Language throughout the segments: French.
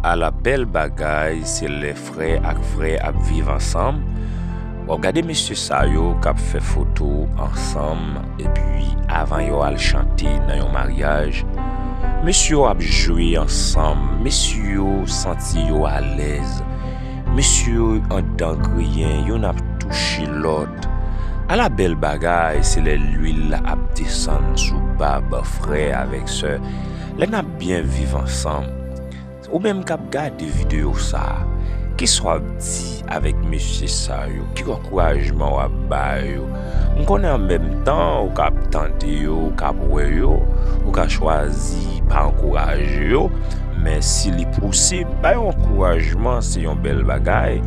à la belle bagaille, c'est les frères ak frères à vivre ensemble. Regardez monsieur ça yo qui fait photo ensemble et puis avant yo al chanter dans un mariage. Monsieur a joué ensemble, monsieur senti yo à l'aise. Monsieur en tant que rien, yo n'a touché l'autre. À la belle bagaille, c'est l'huile à descendre sous barbe frère avec sœur. Les n'a bien vivre ensemble. Ou même cap garder vidéo ça. Qui soit dit avec monsieur ça yo, qui encouragement à ba yo. On connaît en même temps ou cap tenter yo, cap wè yo, ou cap choisi pas encourager yo, mais si li possible, ba encouragement c'est une belle bagaille.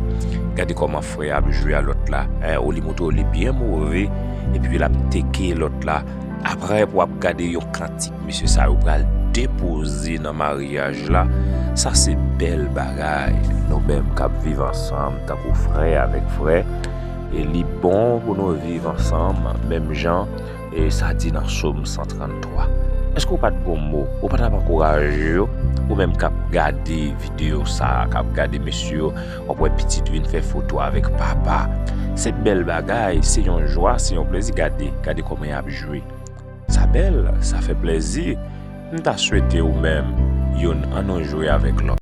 Regardez comment frère a joué à l'autre là, ou li moto li bien mauvais et puis la teke l'autre là. Après pour regarder yon cantique monsieur ça yo pral déposer dans mariage là. Ça c'est belle bagaille. Nous même cap vivre ensemble, ta pour frère avec frère. Et li bon pour nous vivre ensemble, même gens, et ça dit dans Psaume 133. Est-ce qu'on pas de bon mot, ou pas d'encourager, ou même cap garder vidéo ça, cap garder monsieur, ou pour petite vient faire photo avec papa. Cette belle bagaille, c'est une joie, c'est un plaisir garder comment il a joué. Ça belle, ça fait plaisir. Nous t'a souhaité ou même yon en jouer avec l'autre.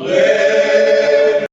Yeah.